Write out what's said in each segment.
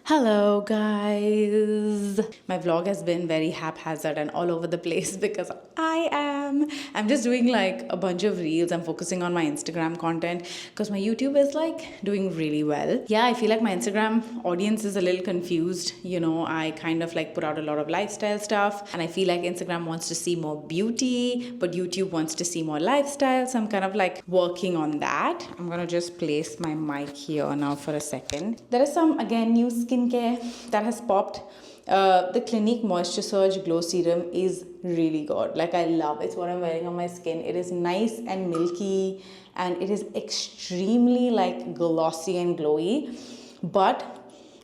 Hello guys. My vlog has been very haphazard and all over the place because I'm just doing like a bunch of reels. I'm focusing on my Instagram content because my YouTube is like doing really well. Yeah, I feel like my Instagram audience is a little confused. I kind of like put out a lot of lifestyle stuff and I feel like Instagram wants to see more beauty, but YouTube wants to see more lifestyle. So I'm kind of like working on that. I'm gonna just place my mic here now for a second. There is some again new skincare that has popped. The Clinique Moisture Surge Glow Serum is really good. Like I love it. It's what I'm wearing on my skin. It is nice and milky and it is extremely like glossy and glowy, but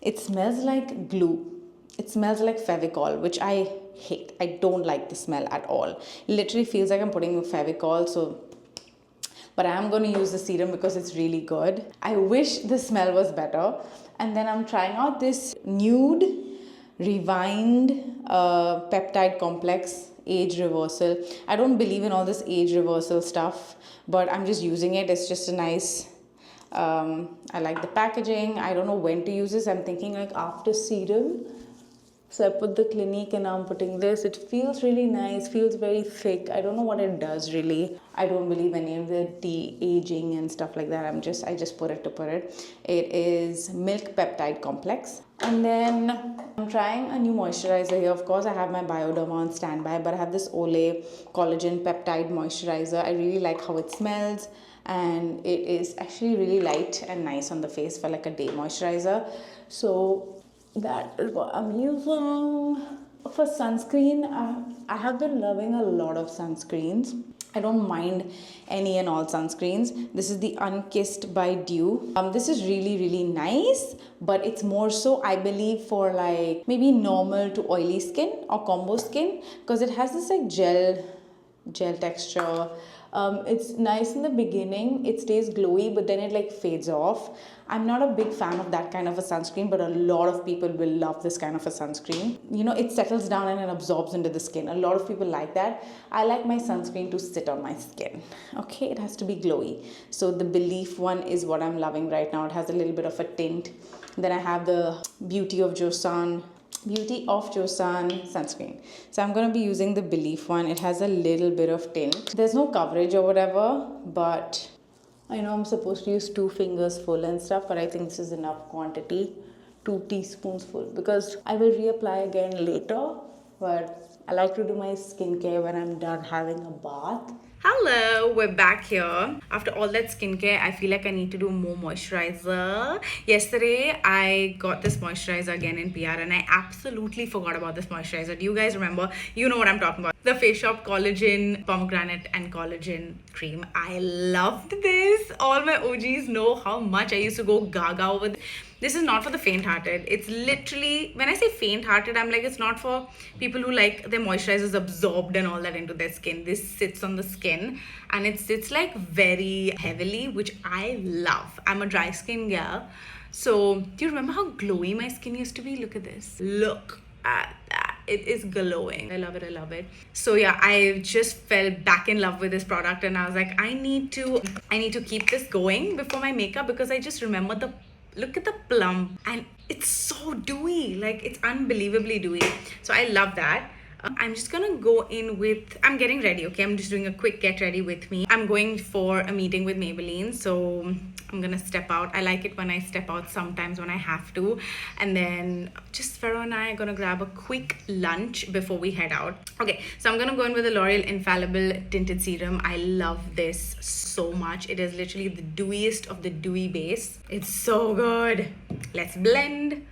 it smells like glue. It smells like Fevicol, which I hate. I don't like the smell at all. Literally feels like I'm putting Fevicol, but I am going to use the serum because it's really good. I wish the smell was better. And then I'm trying out this nude refined peptide complex age reversal. I don't believe in all this age reversal stuff, but I'm just using it. It's just a nice, I like the packaging. I don't know when to use this. I'm thinking like after serum. So I put the Clinique and now I'm putting this. It feels really nice, feels very thick. I don't know what it does really. I don't believe any of the de-aging and stuff like that. I just put it to put it. It is Milk Peptide Complex. And then I'm trying a new moisturizer here. Of course, I have my Bioderma on standby, but I have this Olay Collagen Peptide Moisturizer. I really like how it smells. And it is actually really light and nice on the face for like a day moisturizer. So that is what I'm using. For sunscreen, I have been loving a lot of sunscreens. I don't mind any and all sunscreens. This is the Unkissed by Dew. This is really, really nice, but it's more so, I believe, for like maybe normal to oily skin or combo skin because it has this like gel texture. It's nice in the beginning. It stays glowy, but then it like fades off. I'm not a big fan of that kind of a sunscreen, but a lot of people will love this kind of a sunscreen. It settles down and it absorbs into the skin. A lot of people like that. I like my sunscreen to sit on my skin. Okay, it has to be glowy. So the Belief one is what I'm loving right now. It has a little bit of a tint. Then I have the Beauty of Joseon sunscreen. So I'm going to be using the Belief one. It has a little bit of tint. There's no coverage or whatever, but I know I'm supposed to use 2 fingers full and stuff, but I think this is enough quantity, 2 teaspoons full, because I will reapply again later, but I like to do my skincare when I'm done having a bath. Hello, we're back here. After all that skincare, I feel like I need to do more moisturizer. Yesterday, I got this moisturizer again in PR and I absolutely forgot about this moisturizer. Do you guys remember? You know what I'm talking about. The Face Shop Collagen Pomegranate and Collagen Cream. I loved this. All my OGs know how much I used to go gaga over this. This is not for the faint-hearted. It's literally, when I say faint-hearted, I'm like, it's not for people who like their moisturizers absorbed and all that into their skin. This sits on the skin and it sits like very heavily, which I love. I'm a dry skin girl. So do you remember how glowy my skin used to be? Look at this. Look at that. It is glowing. I love it. I love it. So yeah, I just fell back in love with this product and I was like, I need to keep this going before my makeup because I just remember look at the plum and it's so dewy, like it's unbelievably dewy. So I love that. I'm just gonna go in with, I'm getting ready, okay? I'm just doing a quick get ready with me. I'm going for a meeting with Maybelline, so I'm gonna step out. I like it when I step out sometimes when I have to. And then just Pharaoh and I are gonna grab a quick lunch before we head out. Okay, so I'm gonna go in with the L'Oreal Infallible Tinted Serum. I love this so much. It is literally the dewiest of the dewy base. It's so good. Let's blend.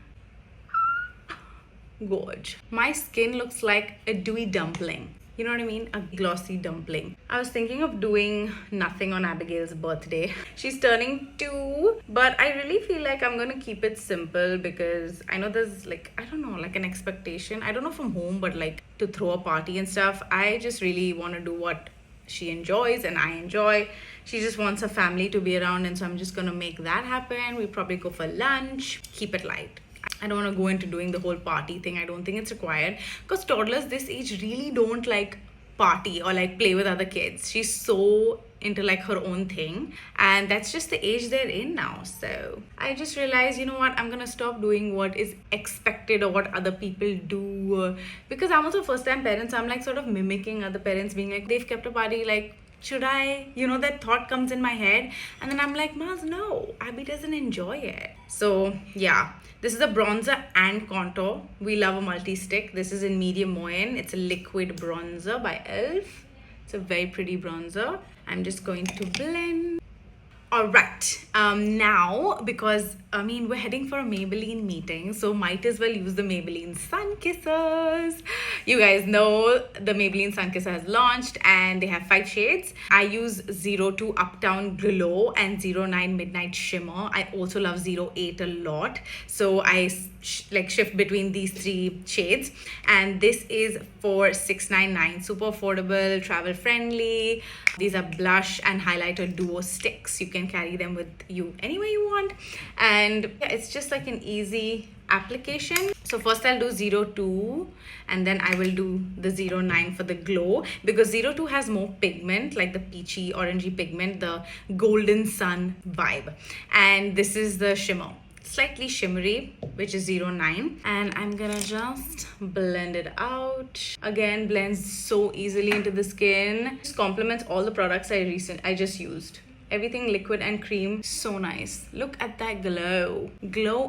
Gorge. My skin looks like a dewy dumpling. You know what I mean? A glossy dumpling. I was thinking of doing nothing on Abigail's birthday. She's turning 2, but I really feel like I'm gonna keep it simple because I know there's like, I don't know, like an expectation. I don't know from whom, but like to throw a party and stuff. I just really want to do what she enjoys and I enjoy. She just wants her family to be around, and so I'm just gonna make that happen. We probably go for lunch, keep it light. I don't want to go into doing the whole party thing. I don't think it's required because toddlers this age really don't like party or like play with other kids. She's so into like her own thing, and that's just the age they're in now. So I just realized, you know what, I'm gonna stop doing what is expected or what other people do, because I'm also first time parents. I'm like sort of mimicking other parents, being like, they've kept a party, like should I? You know, that thought comes in my head, and then I'm like, Maz, no, Abby doesn't enjoy it. So yeah, this is a bronzer and contour. We love a multi-stick. This is in medium moyen. It's a liquid bronzer by ELF. It's a very pretty bronzer. I'm just going to blend. All right, now, because I mean, we're heading for a Maybelline meeting, so might as well use the Maybelline Sunkissers. You guys know the Maybelline Sunkisser has launched and they have 5 shades. I use 02 Uptown Glow and 09 Midnight Shimmer. I also love 08 a lot, so I like shift between these 3 shades, and this is for $6.99. Super affordable, travel friendly. These are blush and highlighter duo sticks. You can carry them with you anywhere you want, and yeah, it's just like an easy application. So first I'll do 02 and then I will do the 09 for the glow, because 02 has more pigment, like the peachy orangey pigment, the golden sun vibe, and this is the shimmer, slightly shimmery, which is 09, and I'm gonna just blend it out. Again, blends so easily into the skin. Just complements all the products I just used. Everything liquid and cream, so nice. Look at that glow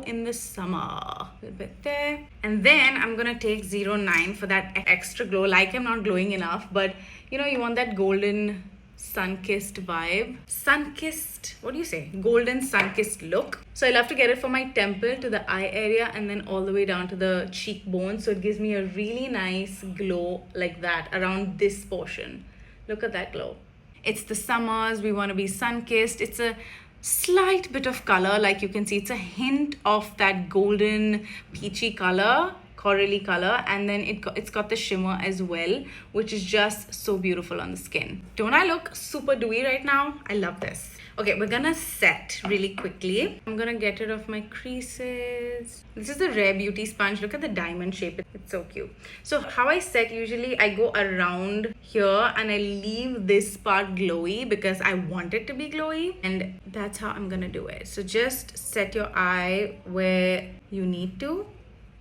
in the summer. A little bit there, and then I'm gonna take 09 for that extra glow. Like, I'm not glowing enough, but you know, you want that golden sun-kissed vibe. Sun-kissed, what do you say? Golden sun-kissed look. So I love to get it from my temple to the eye area and then all the way down to the cheekbone. So it gives me a really nice glow like that around this portion. Look at that glow. It's the summers, we want to be sun-kissed. It's a slight bit of color, like you can see, it's a hint of that golden peachy color, corally color, and then it's got the shimmer as well, which is just so beautiful on the skin. Don't I look super dewy right now? I love this. Okay, we're gonna set really quickly. I'm gonna get rid of my creases. This is the Rare Beauty sponge. Look at the diamond shape. It's so cute. So how I set, usually I go around here and I leave this part glowy because I want it to be glowy, and that's how I'm gonna do it. So just set your eye where you need to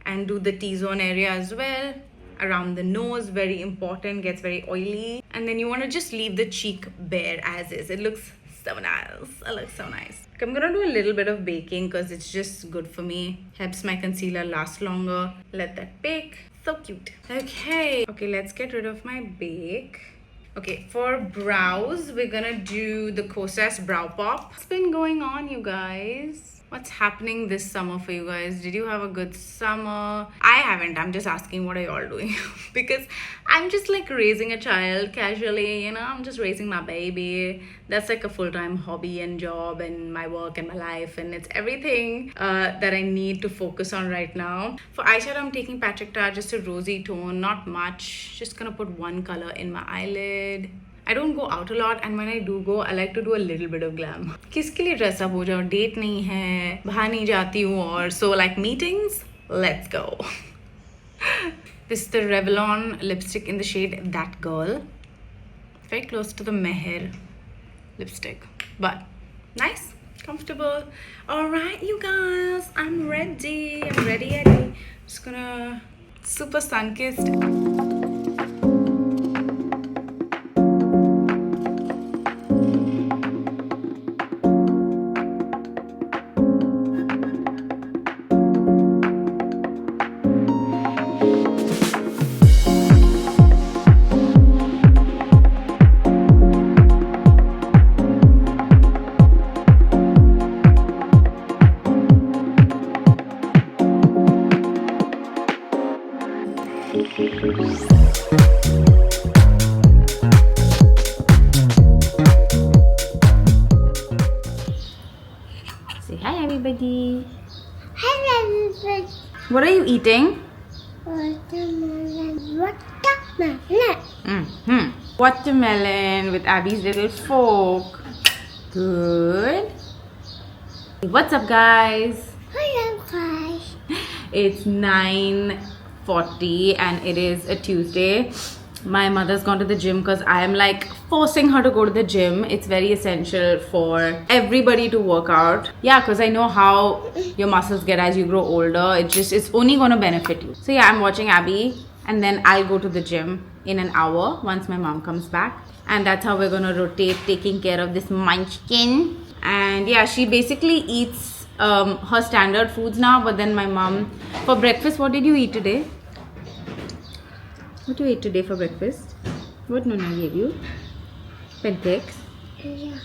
and do the T-zone area as well. Around the nose, very important, gets very oily. And then you want to just leave the cheek bare as is. It looks so nice. It looks so nice. Okay, I'm gonna do a little bit of baking because it's just good for me. Helps my concealer last longer. Let that bake. So cute. Okay, let's get rid of my bake. Okay, for brows, we're gonna do the Kosas Brow Pop. What's been going on, you guys? What's happening this summer for you guys? Did you have a good summer? I haven't. I'm just asking, what are you all doing? Because I'm just like raising a child casually, you know? I'm just raising my baby. That's like a full-time hobby and job and my work and my life, and it's everything that I need to focus on right now. For eyeshadow, I'm taking Patrick Ta, just a rosy tone, not much. Just gonna put one color in my eyelid. I don't go out a lot, and when I do go, I like to do a little bit of glam. किसके लिए dress up हो जाओ? Date नहीं है, बाहर नहीं जाती हूँ, और so like meetings, let's go. This is the Revlon lipstick in the shade That Girl. Very close to the Meher lipstick, but nice, comfortable. All right, you guys, I'm ready. I'm ready. Just gonna super sun-kissed. Say hi, everybody. Hi, everybody. What are you eating? Watermelon. Watermelon. Watermelon with Abby's little fork. Good. What's up, guys? Hello, guys. It's 9:40 and it is a Tuesday. My mother's gone to the gym because I am like forcing her to go to the gym. It's very essential for everybody to work out. Yeah, because I know how your muscles get as you grow older. It's only going to benefit you. So yeah, I'm watching Abby and then I'll go to the gym in an hour once my mom comes back. And that's how we're going to rotate taking care of this munchkin. And yeah, she basically eats her standard foods now. But then my mom, for breakfast, what did you eat today? What do you ate today for breakfast? What Nonna gave you? Pancakes? Yeah.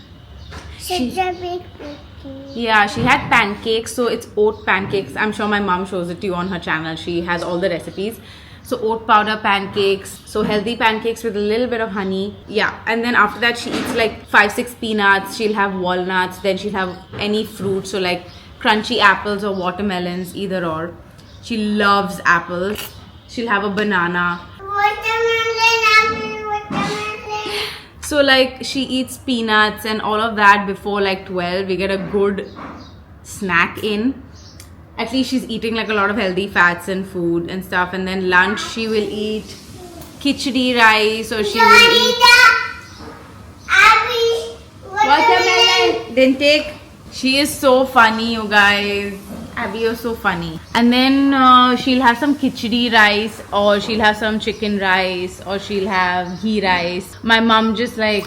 Such a big cookie. Yeah, she had pancakes. So it's oat pancakes. I'm sure my mom shows it to you on her channel. She has all the recipes. So oat powder pancakes. So healthy pancakes with a little bit of honey. Yeah. And then after that she eats like 5-6 peanuts. She'll have walnuts. Then she'll have any fruit. So like crunchy apples or watermelons, either or. She loves apples. She'll have a banana. So like she eats peanuts and all of that before like 12. We get a good snack in. At least she's eating like a lot of healthy fats and food and stuff. And then lunch she will eat khichdi rice or she will eat watermelon. Then take. She is so funny, you guys. Abby, you're so funny. And then she'll have some khichdi rice or she'll have some chicken rice or she'll have ghee rice. My mom just like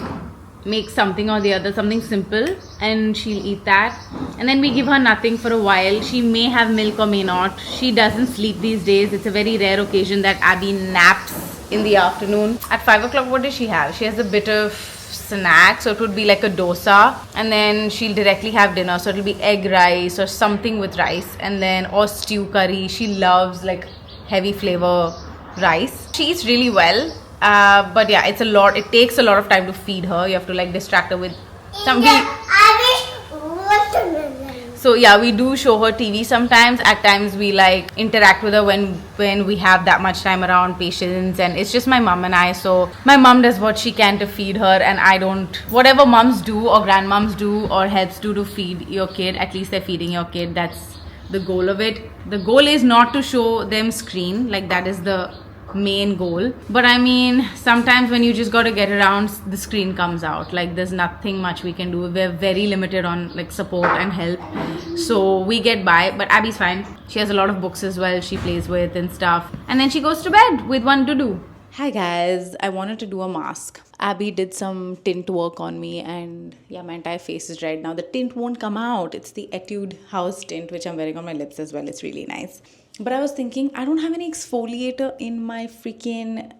makes something or the other, something simple, and she'll eat that. And then we give her nothing for a while. She may have milk or may not. She doesn't sleep these days. It's a very rare occasion that Abby naps in the afternoon. At 5 o'clock, what does she have? She has a bit of snack, so it would be like a dosa, and then she'll directly have dinner, so it'll be egg rice or something with rice, and then or stew curry. She loves like heavy flavor rice. She eats really well, but yeah, it's a lot. It takes a lot of time to feed her. You have to like distract her with something. So yeah, we do show her TV sometimes. At times we like interact with her when we have that much time around, patience, and it's just my mom and I. So my mom does what she can to feed her, and I don't. Whatever moms do or grandmoms do or helps do to feed your kid, at least they're feeding your kid. That's the goal of it. The goal is not to show them screen, like that is the main goal. But I mean, sometimes when you just got to get around, the screen comes out. Like there's nothing much we can do. We're very limited on like support and help, so we get by. But Abby's fine. She has a lot of books as well she plays with and stuff, and then she goes to bed with one to do. Hi guys, I wanted to do a mask. Abby did some tint work on me, and yeah, my entire face is red now. The tint won't come out. It's the Etude House tint which I'm wearing on my lips as well. It's really nice. But I was thinking, I don't have any exfoliator in my freaking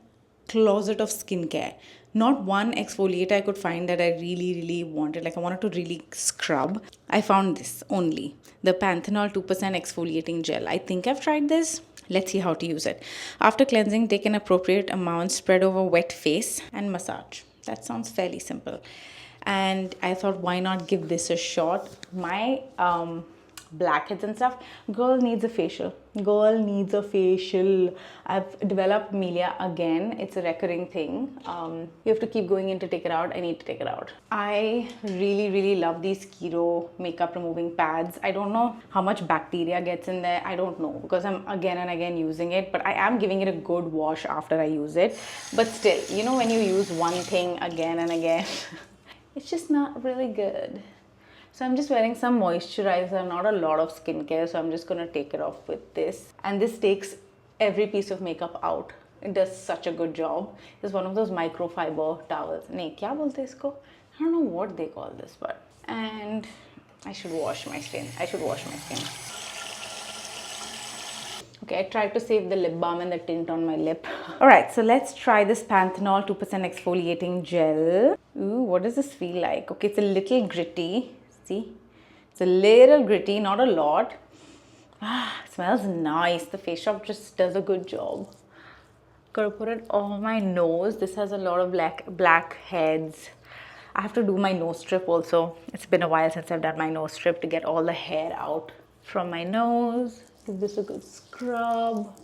closet of skincare. Not one exfoliator I could find that I really wanted. Like I wanted to really scrub. I found this only. The Panthenol 2% exfoliating gel. I think I've tried this. Let's see how to use it. After cleansing, take an appropriate amount, spread over wet face and massage. That sounds fairly simple. And I thought, why not give this a shot? My blackheads and stuff, girl needs a facial. I've developed milia again. It's a recurring thing. You have to keep going in to take it out. I need to take it out. I really love these keto makeup removing pads. I don't know how much bacteria gets in there. I don't know, because I'm again and again using it, but I am giving it a good wash after I use it. But still, you know, when you use one thing again and again it's just not really good. So I'm just wearing some moisturizer, not a lot of skincare, so I'm just going to take it off with this. And this takes every piece of makeup out. It does such a good job. It's one of those microfiber towels. Nahin, kya bolte isko? I don't know what they call this, but... And I should wash my skin. Okay, I tried to save the lip balm and the tint on my lip. Alright, so let's try this Panthenol 2% exfoliating gel. Ooh, what does this feel like? Okay, it's a little gritty. See, it's a little gritty, not a lot. It smells nice. The Face Shop just does a good job. Gotta put it on my nose. This has a lot of black heads. I have to do my nose strip also. It's been a while since I've done my nose strip to get all the hair out from my nose. Give this a good scrub.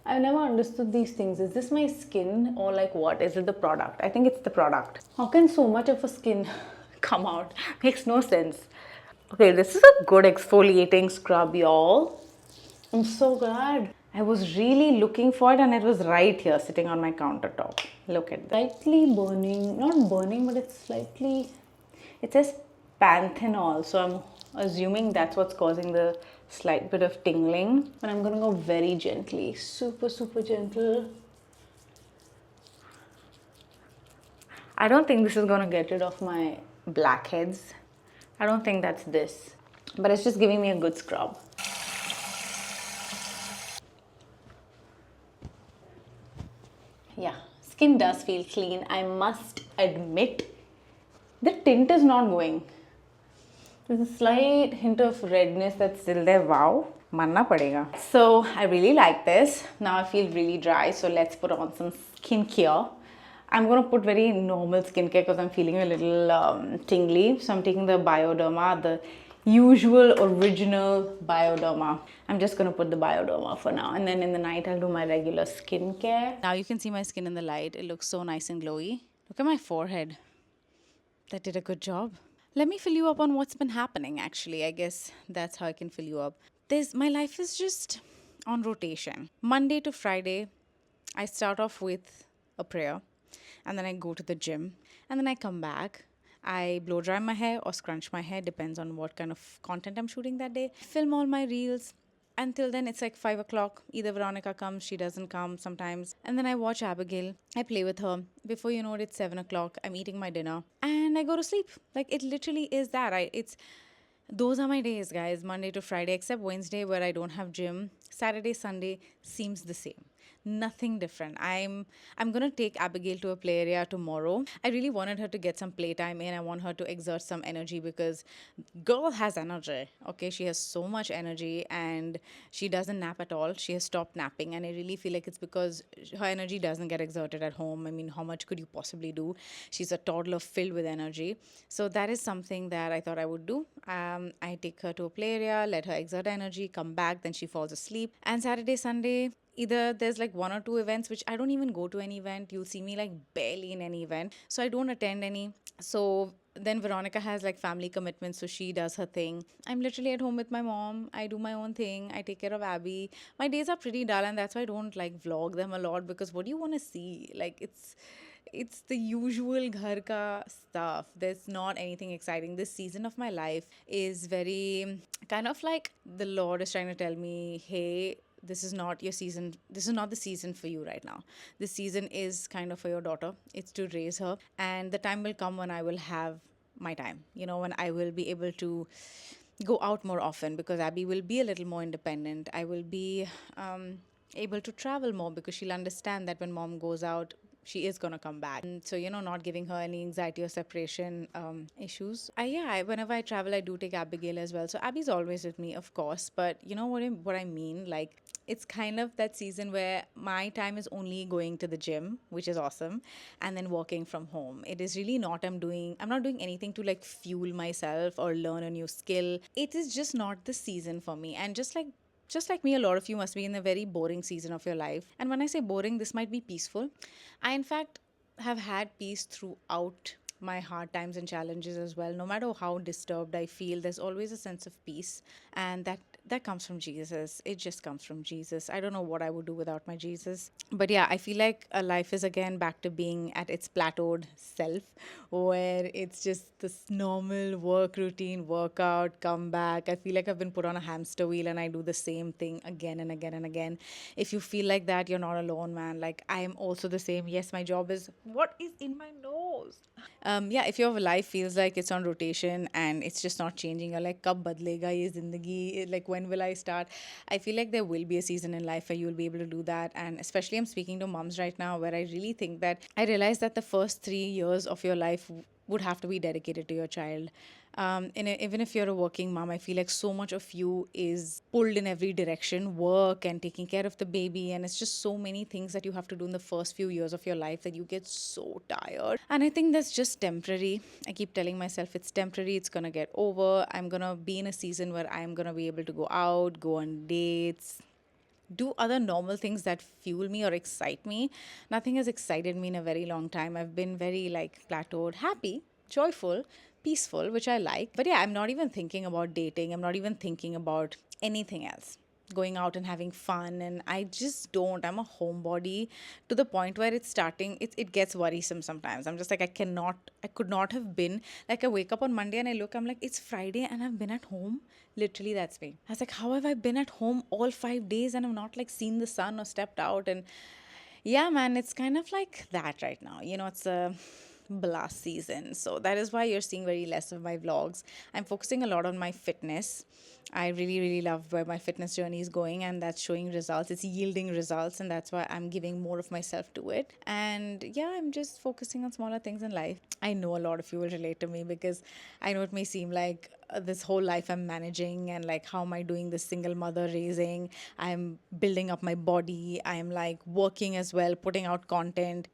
I've never understood these things. Is this my skin or like what? Is it the product? I think it's the product. How can so much of a skin come out? Makes no sense. Okay, this is a good exfoliating scrub, y'all. I'm so glad. I was really looking for it and it was right here sitting on my countertop. Look at that. Slightly burning, not burning, but it's slightly, it says panthenol. So I'm assuming that's what's causing the slight bit of tingling. But I'm gonna go very gently, super, super gentle. I don't think this is gonna get rid of my blackheads. I don't think that's this, but it's just giving me a good scrub. Yeah, skin does feel clean, I must admit. The tint is not going. There's a slight hint of redness that's still there. Wow, manna padega. So I really like this. Now I feel really dry, so let's put on some skincare. I'm gonna put very normal skincare because I'm feeling a little tingly. So I'm taking the Bioderma, the usual original Bioderma. I'm just gonna put the Bioderma for now, and then in the night I'll do my regular skincare. Now you can see my skin in the light. It looks so nice and glowy. Look at my forehead. That did a good job. Let me fill you up on what's been happening, actually. I guess that's how I can fill you up. My life is just on rotation. Monday to Friday, I start off with a prayer, and then I go to the gym, and then I come back. I blow dry my hair or scrunch my hair, depends on what kind of content I'm shooting that day. Film all my reels. Until then, it's like 5 o'clock. Either Veronica comes, she doesn't come sometimes. And then I watch Abigail. I play with her. Before you know it, it's 7 o'clock. I'm eating my dinner. And I go to sleep. Like, it literally is that. Those are my days, guys, Monday to Friday, except Wednesday where I don't have gym. Saturday, Sunday seems the same. Nothing different. I'm gonna take Abigail to a play area tomorrow. I really wanted her to get some playtime in. I want her to exert some energy because girl has energy. Okay, she has so much energy and she doesn't nap at all. She has stopped napping, and I really feel like it's because her energy doesn't get exerted at home. I mean, how much could you possibly do? She's a toddler filled with energy. So that is something that I thought I would do. I take her to a play area, let her exert energy, come back, then she falls asleep. And Saturday, Sunday, either there's like one or two events, which I don't even go to any event. You'll see me like barely in any event. So I don't attend any. So then Veronica has like family commitments, so she does her thing. I'm literally at home with my mom. I do my own thing. I take care of Abby. My days are pretty dull, and that's why I don't like vlog them a lot, because what do you want to see? Like, it's the usual ghar ka stuff. There's not anything exciting. This season of my life is very kind of like the Lord is trying to tell me, hey, this is not your season. This is not the season for you right now. This season is kind of for your daughter. It's to raise her. And the time will come when I will have my time, when I will be able to go out more often, because Abby will be a little more independent. I will be able to travel more, because she'll understand that when mom goes out, she is gonna come back. And so, not giving her any anxiety or separation issues. Whenever I travel, I do take Abigail as well. So Abby's always with me, of course. But you know what I mean? Like, it's kind of that season where my time is only going to the gym, which is awesome, and then working from home. It is really not I'm not doing anything to like fuel myself or learn a new skill. It is just not the season for me. And just like me, a lot of you must be in a very boring season of your life. And when I say boring, this might be peaceful. I, in fact, have had peace throughout my hard times and challenges as well. No matter how disturbed I feel, there's always a sense of peace. And that comes from Jesus. It just comes from Jesus. I don't know what I would do without my Jesus. But yeah, I feel like life is again back to being at its plateaued self, where it's just this normal work routine, workout, come back. I feel like I've been put on a hamster wheel and I do the same thing again and again and again. If you feel like that, you're not alone, man. Like, I am also the same. Yes, my job is what is in my nose. Yeah, if your life feels like it's on rotation and it's just not changing, you're like, kab badlega ye zindagi? Like, when will I start? I feel like there will be a season in life where you'll be able to do that. And especially, I'm speaking to moms right now, where I really think that I realize that the first 3 years of your life would have to be dedicated to your child. Even if you're a working mom, I feel like so much of you is pulled in every direction, work and taking care of the baby. And it's just so many things that you have to do in the first few years of your life that you get so tired. And I think that's just temporary. I keep telling myself it's temporary, it's gonna get over. I'm gonna be in a season where I'm gonna be able to go out, go on dates, do other normal things that fuel me or excite me. Nothing has excited me in a very long time. I've been very like plateaued, happy, joyful, peaceful, which I like. But yeah, I'm not even thinking about dating. I'm not even thinking about anything else. going out and having fun, and I just don't. I'm a homebody to the point where it's starting, it gets worrisome sometimes. I'm just like, I could not have been, like, I wake up on Monday and I look, I'm like, it's Friday and I've been at home. Literally, that's me. I was like, how have I been at home all 5 days and I've not like seen the sun or stepped out? And yeah, man, it's kind of like that right now. It's a blast season. So that is why you're seeing very less of my vlogs. I'm focusing a lot on my fitness. I really, really love where my fitness journey is going, and that's showing results. It's yielding results, and that's why I'm giving more of myself to it. And yeah, I'm just focusing on smaller things in life. I know a lot of you will relate to me because I know it may seem like this whole life I'm managing, and like, how am I doing this single mother raising? I'm building up my body. I'm like working as well, putting out content.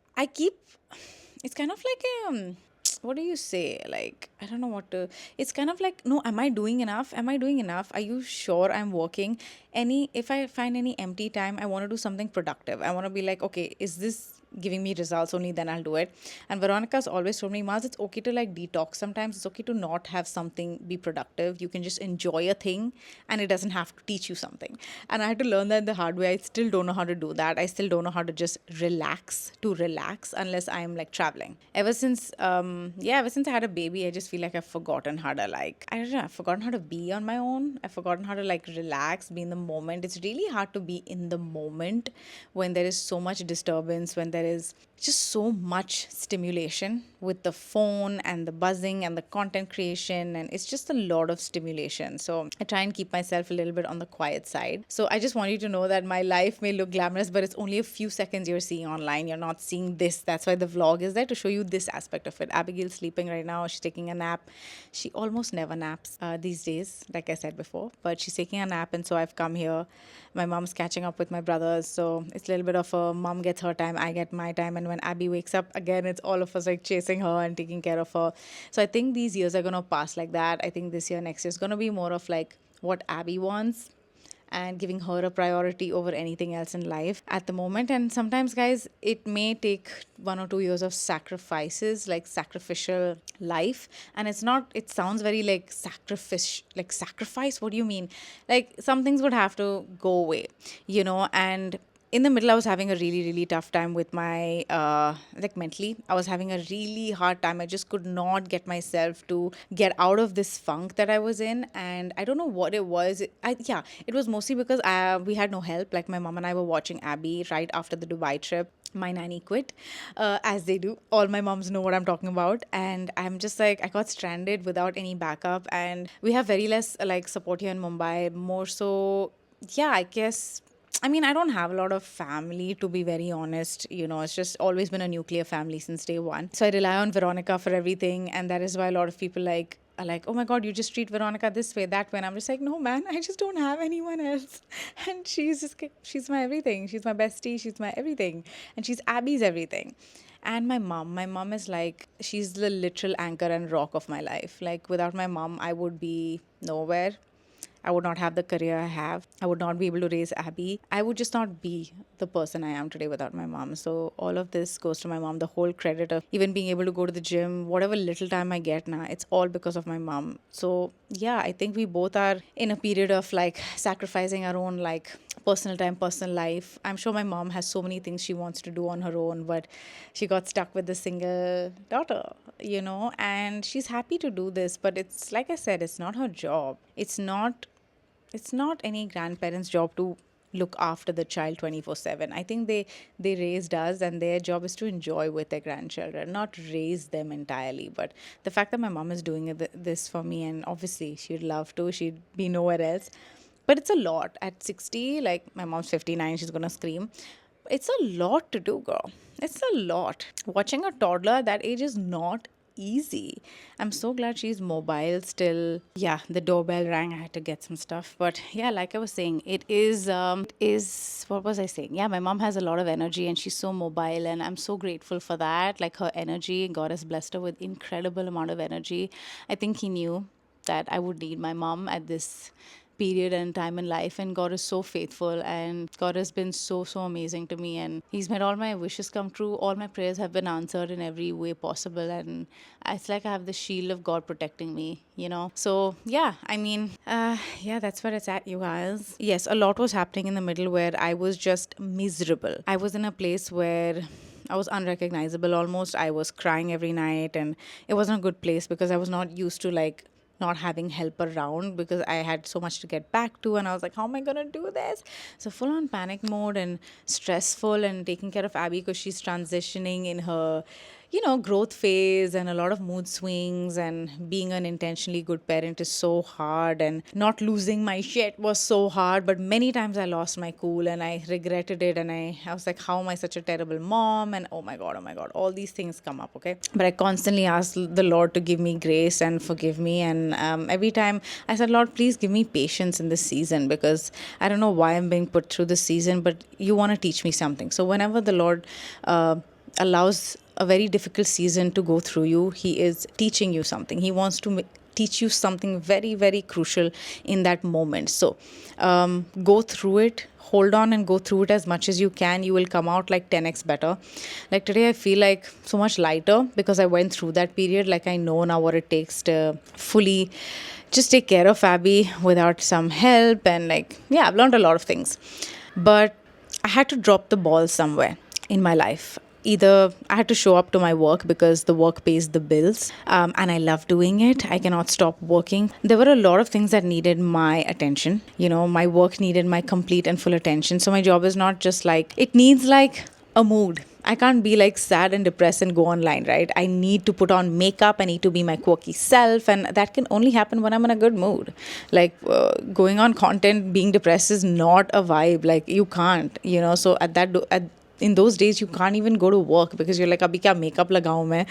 It's kind of like what do you say? Like, I don't know what to. It's kind of like, no, am I doing enough? Am I doing enough? Are you sure I'm working? If I find any empty time, I want to do something productive. I want to be like, okay, is this giving me results? Only then I'll do it. And Veronica's always told me, Mars, it's okay to like detox sometimes. It's okay to not have something be productive. You can just enjoy a thing and it doesn't have to teach you something. And I had to learn that the hard way. I still don't know how to do that. I still don't know how to just relax unless I'm like traveling. Ever since I had a baby, I just feel like I've forgotten how to, like, I don't know, I've forgotten how to be on my own. I've forgotten how to like relax, be in the moment. It's really hard to be in the moment when there is so much disturbance, when there is just so much stimulation with the phone and the buzzing and the content creation, and it's just a lot of stimulation. So I try and keep myself a little bit on the quiet side. So I just want you to know that my life may look glamorous, but it's only a few seconds you're seeing online. You're not seeing this. That's why the vlog is there, to show you this aspect of it. Abigail's sleeping right now. She's taking a nap. She almost never naps these days, like I said before, but she's taking a nap, and so I've come here. My mom's catching up with my brothers, so it's a little bit of a mom gets her time, I get my time, and when Abby wakes up again, it's all of us like chasing her and taking care of her. So I think these years are gonna pass like that. I think this year, next year is gonna be more of like what Abby wants, and giving her a priority over anything else in life at the moment. And sometimes, guys, it may take 1 or 2 years of sacrifices, like sacrificial life. And it sounds very like sacrifice. What do you mean? Like, some things would have to go away, and in the middle, I was having a really, really tough time with my, like, mentally. I was having a really hard time. I just could not get myself to get out of this funk that I was in. And I don't know what it was. It was mostly because we had no help. Like, my mom and I were watching Abby right after the Dubai trip. My nanny quit, as they do. All my moms know what I'm talking about. And I'm just like, I got stranded without any backup. And we have very less, like, support here in Mumbai. More so, yeah, I guess. I mean, I don't have a lot of family, to be very honest. It's just always been a nuclear family since day one. So I rely on Veronica for everything. And that is why a lot of people are like, oh my God, you just treat Veronica this way, that way. And I'm just like, no, man, I just don't have anyone else. And she's my everything. She's my bestie. She's my everything. And she's Abby's everything. And my mom is like, she's the literal anchor and rock of my life. Like, without my mom, I would be nowhere. I would not have the career I have. I would not be able to raise Abby. I would just not be the person I am today without my mom. So all of this goes to my mom. The whole credit of even being able to go to the gym, whatever little time I get now, it's all because of my mom. So yeah, I think we both are in a period of like sacrificing our own like personal time, personal life. I'm sure my mom has so many things she wants to do on her own, but she got stuck with the single daughter, and she's happy to do this. But it's like I said, it's not her job. It's not any grandparents' job to look after the child 24/7. I think they raised us, and their job is to enjoy with their grandchildren, not raise them entirely. But the fact that my mom is doing this for me, and obviously she'd love to, she'd be nowhere else. But it's a lot. At 60, like, my mom's 59, she's gonna scream. It's a lot to do, girl. It's a lot. Watching a toddler at that age is not easy. I'm so glad she's mobile still. Yeah, the doorbell rang. I had to get some stuff. But yeah, like I was saying, what was I saying? Yeah, my mom has a lot of energy and she's so mobile, and I'm so grateful for that. Like, her energy, God has blessed her with incredible amount of energy. I think he knew that I would need my mom at this period and time in life, and God is so faithful, and God has been so amazing to me, and He's made all my wishes come true. All my prayers have been answered in every way possible, and it's like I have the shield of God protecting me, you know. So yeah, I mean, yeah, that's where it's at, you guys. Yes, a lot was happening in the middle where I was just miserable. I was in a place where I was unrecognizable almost. I was crying every night, and it wasn't a good place because I was not used to like not having help around, because I had so much to get back to, and I was like, how am I gonna do this? So full on panic mode and stressful, and taking care of Abby because she's transitioning in her, you know, growth phase, and a lot of mood swings, and being an intentionally good parent is so hard, and not losing my shit was so hard. But many times I lost my cool and I regretted it, and I was like, how am I such a terrible mom? And oh my god, all these things come up. Okay, but I constantly asked the Lord to give me grace and forgive me, and every time I said, Lord, please give me patience in this season, because I don't know why I'm being put through this season, but you want to teach me something. So whenever the Lord allows a very difficult season to go through you, He is teaching you something. He wants to teach you something very crucial in that moment. So go through it, hold on, and go through it as much as you can. You will come out like 10x better. Like today I feel like so much lighter because I went through that period. Like I know now what it takes to fully just take care of Abby without some help, and like, yeah, I've learned a lot of things. But I had to drop the ball somewhere in my life. Either I had to show up to my work because the work pays the bills, and I love doing it. I cannot stop working. There were a lot of things that needed my attention. You know, my work needed my complete and full attention. So my job is not just like, it needs like a mood. I can't be like sad and depressed and go online, right? I need to put on makeup. I need to be my quirky self. And that can only happen when I'm in a good mood. Like going on content, being depressed is not a vibe. Like you can't, you know. So in those days you can't even go to work because you're like, abhi kya makeup lagaun main,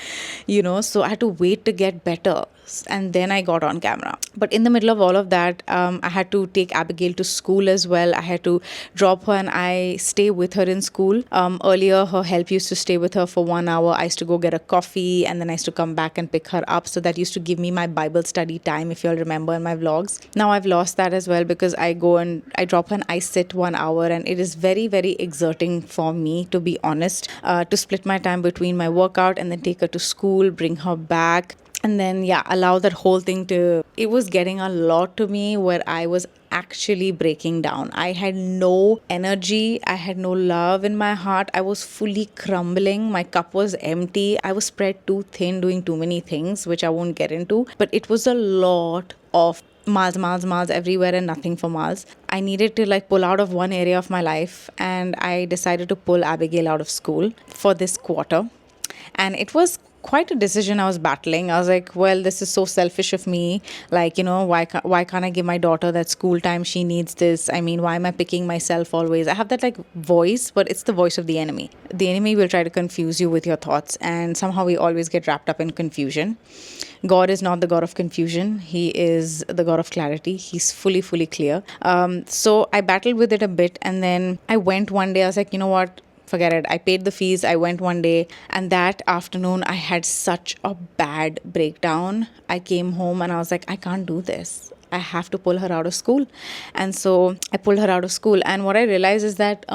you know. So I had to wait to get better, and then I got on camera. But in the middle of all of that, I had to take Abigail to school as well. I had to drop her and I stay with her in school. Earlier her help used to stay with her for 1 hour. I used to go get a coffee, and then I used to come back and pick her up. So that used to give me my Bible study time, if you all remember in my vlogs. Now I've lost that as well because I go and I drop her and I sit 1 hour, and it is very exerting for me, to be honest, to split my time between my workout and then take her to school, bring her back, and then yeah, allow that whole thing to, it was getting a lot to me where I was actually breaking down. I had no energy, I had no love in my heart. I was fully crumbling. My cup was empty. I was spread too thin, doing too many things which I won't get into, but it was a lot of miles everywhere and nothing for miles. I needed to like pull out of one area of my life, and I decided to pull Abigail out of school for this quarter. And it was quite a decision I was battling. I was like, well, this is so selfish of me. Like, you know, why can't I give my daughter that school time? She needs this. I mean, why am I picking myself always? I have that like voice, but it's the voice of the enemy. The enemy will try to confuse you with your thoughts, and somehow we always get wrapped up in confusion. God is not the God of confusion. He is the God of clarity. He's fully clear. So I battled with it a bit, and then I went one day. I was like, you know what? Forget it. I paid the fees. I went one day, and that afternoon I had such a bad breakdown. I came home and I was like, I can't do this. I have to pull her out of school. And so I pulled her out of school. And what I realized is that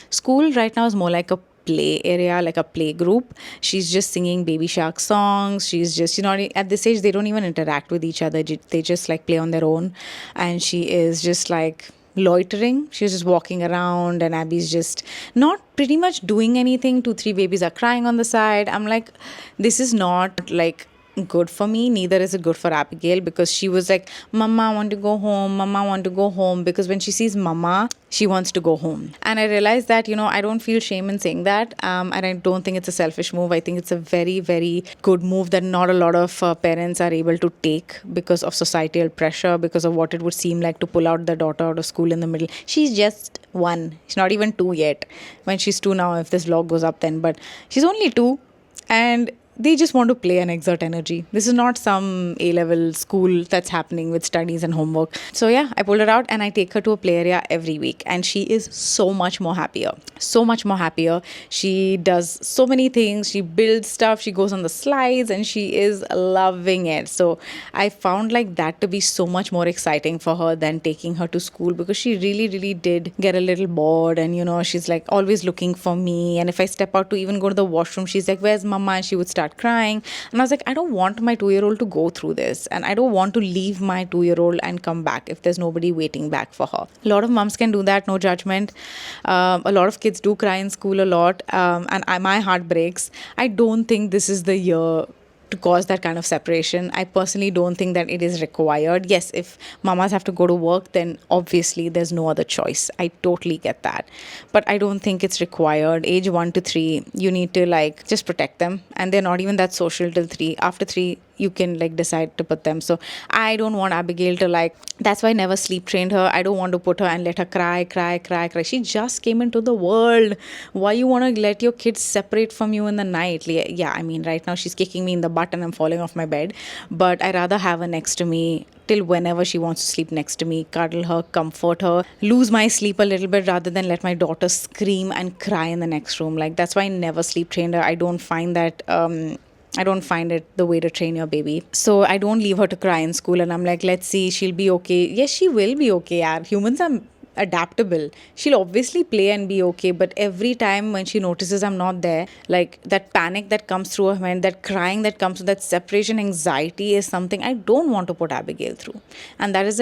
school right now is more like a play area, like a play group. She's just singing Baby Shark songs. She's just, you know, at this age they don't even interact with each other. They just like play on their own. And she is just like loitering. She's just walking around, and Abby's just not pretty much doing anything. 2-3 babies are crying on the side. I'm like, this is not like good for me, neither is it good for Abigail, because she was like, Mama, I want to go home, Mama, I want to go home, because when she sees Mama, she wants to go home. And I realized that, you know, I don't feel shame in saying that, and I don't think it's a selfish move. I think it's a very good move that not a lot of parents are able to take because of societal pressure, because of what it would seem like to pull out their daughter out of school in the middle. She's just 1. She's not even 2 yet. When she's 2 now, if this vlog goes up then, but she's only 2. And they just want to play and exert energy. This is not some A-level school that's happening with studies and homework. So yeah, I pulled her out and I take her to a play area every week, and she is so much more happier. So much more happier. She does so many things. She builds stuff. She goes on the slides and she is loving it. So I found like that to be so much more exciting for her than taking her to school, because she really, really did get a little bored, and she's like always looking for me. And if I step out to even go to the washroom, she's like, "Where's mama?" And she would start crying. And I was like, I don't want my 2-year-old to go through this, and I don't want to leave my 2-year-old and come back if there's nobody waiting back for her. A lot of moms can do that, no judgment. A lot of kids do cry in school a lot, and my heart breaks. I don't think this is the year to cause that kind of separation. I personally don't think that it is required. Yes, if mamas have to go to work, then obviously there's no other choice. I totally get that. But I don't think it's required. Age 1 to 3, you need to like just protect them. And they're not even that social till 3. After 3, you can like decide to put them. So I don't want Abigail to like, that's why I never sleep trained her. I don't want to put her and let her cry. She just came into the world. Why you want to let your kids separate from you in the night? Yeah, I mean, right now she's kicking me in the butt and I'm falling off my bed. But I rather have her next to me till whenever she wants to sleep next to me, cuddle her, comfort her, lose my sleep a little bit rather than let my daughter scream and cry in the next room. Like, that's why I never sleep trained her. I don't find it the way to train your baby. So I don't leave her to cry in school, and I'm like, let's see, she'll be okay. Yes, she will be okay, yaar. Humans are adaptable. She'll obviously play and be okay, but every time when she notices I'm not there, like that panic that comes through her mind, that crying that comes, that separation anxiety is something I don't want to put Abigail through. And that is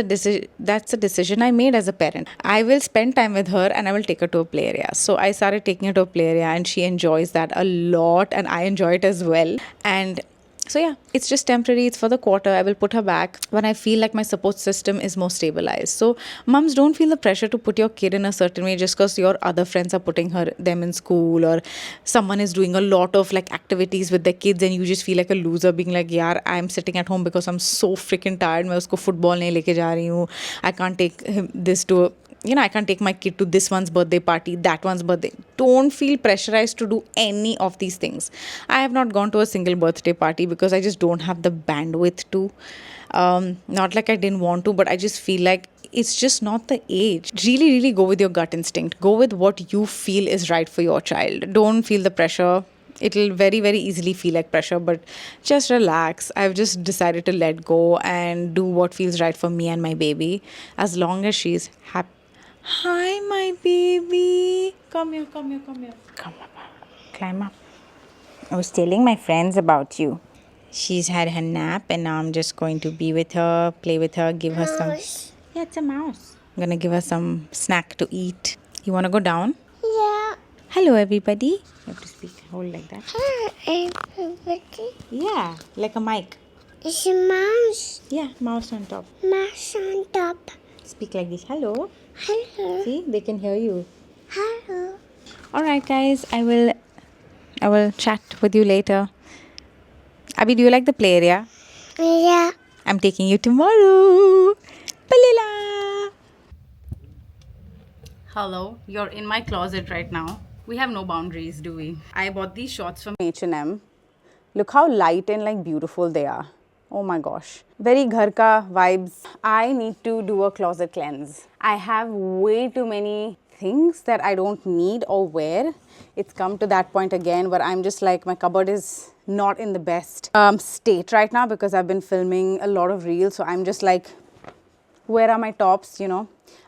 that's a decision I made as a parent. I will spend time with her and I will take her to a play area. So I started taking her to a play area, and she enjoys that a lot, and I enjoy it as well. And so yeah, it's just temporary. It's for the quarter. I will put her back when I feel like my support system is more stabilized. So mums, don't feel the pressure to put your kid in a certain way just because your other friends are putting them in school, or someone is doing a lot of like activities with their kids, and you just feel like a loser being like, yaar, I'm sitting at home because I'm so freaking tired. मैं उसको football नहीं लेके जा रही हूँ. I can't take this to I can't take my kid to this one's birthday party, that one's birthday. Don't feel pressurized to do any of these things. I have not gone to a single birthday party because I just don't have the bandwidth to. Not like I didn't want to, but I just feel like it's just not the age. Really, really go with your gut instinct. Go with what you feel is right for your child. Don't feel the pressure. It'll very, very easily feel like pressure, but just relax. I've just decided to let go and do what feels right for me and my baby, as long as she's happy. Hi, my baby. Come here. Come, Mama. Climb up. I was telling my friends about you. She's had her nap, and now I'm just going to be with her, play with her, give her some. Yeah, it's a mouse. I'm going to give her some snack to eat. You want to go down? Yeah. Hello, everybody. You have to speak, hold like that. Hi, everybody. Yeah, like a mic. It's a mouse. Yeah, mouse on top. Mouse on top. Speak like this. Hello. Hello. See, they can hear you. Hello. All right, guys. I will chat with you later. Abhi, do you like the play area? Yeah. I'm taking you tomorrow. Palila. Hello, you're in my closet right now. We have no boundaries, do we? I bought these shorts from H&M. Look how light and like beautiful they are. Oh my gosh. Very ghar ka vibes. I need to do a closet cleanse. I have way too many things that I don't need or wear. It's come to that point again where I'm just like, my cupboard is not in the best state right now because I've been filming a lot of reels. So I'm just like, where are my tops,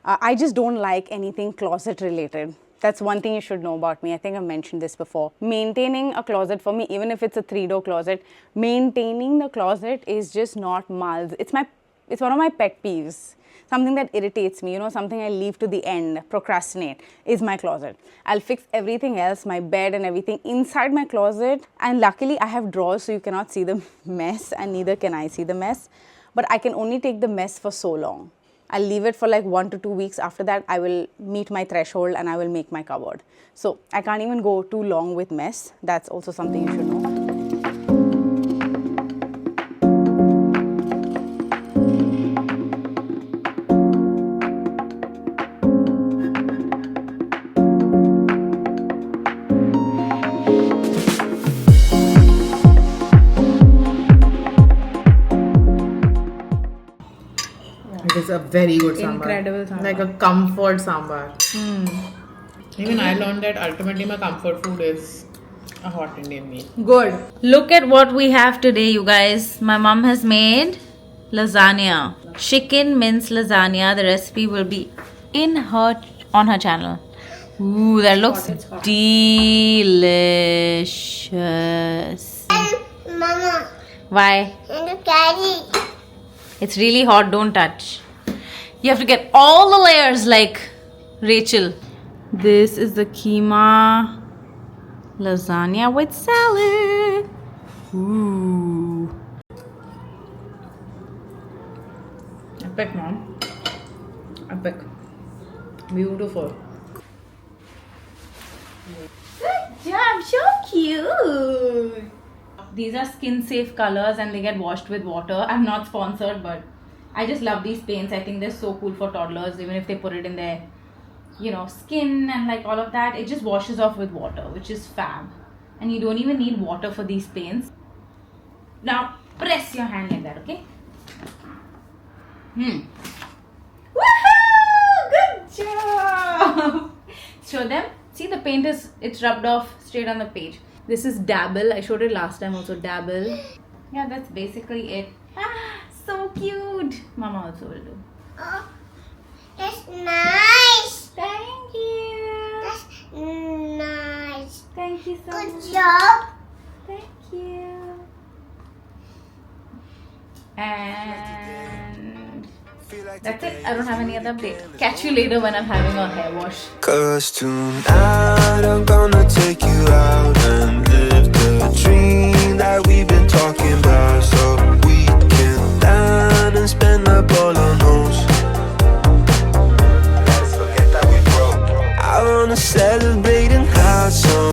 I just don't like anything closet related. That's one thing you should know about me. I think I've mentioned this before. Maintaining a closet for me, even if it's a 3-door closet, maintaining the closet is just not miles. It's one of my pet peeves. Something that irritates me, something I leave to the end, procrastinate, is my closet. I'll fix everything else, my bed and everything inside my closet. And luckily I have drawers so you cannot see the mess, and neither can I see the mess. But I can only take the mess for so long. I'll leave it for like 1 to 2 weeks. After that, I will meet my threshold and I will make my cupboard. So I can't even go too long with mess. That's also something you should know. a very good sambar. Incredible sambar. Like a comfort sambar. Even I learned that ultimately my comfort food is a hot Indian meal. Good. Look at what we have today, you guys. My mom has made lasagna. Chicken mince lasagna. The recipe will be on her channel. Ooh, that looks delicious. Mama, Why? and the carry. It's really hot, don't touch. You have to get all the layers like Rachel. This is the keema lasagna with salad. Ooh. Epic, mom. Epic. Beautiful. Good job, so cute. These are skin safe colors and they get washed with water. I'm not sponsored, but I just love these paints. I think they're so cool for toddlers, even if they put it in their, skin and like all of that. It just washes off with water, which is fab. And you don't even need water for these paints. Now press your hand like that, okay? Woohoo! Good job! Show them. See, the paint it's rubbed off straight on the page. This is dabble. I showed it last time also. Dabble. Yeah, that's basically it. So cute. Mama also will do. Oh, that's nice. Thank you. That's nice. Thank you so Good much. job. Thank you. And that's it. I don't have any other update. Catch you later when I'm having a hair wash. 'Cause tonight I'm gonna take you out and live the dream that we've been talking about, so we can dine and spend up all our notes. Let's forget that we broke. I wanna celebrate and have some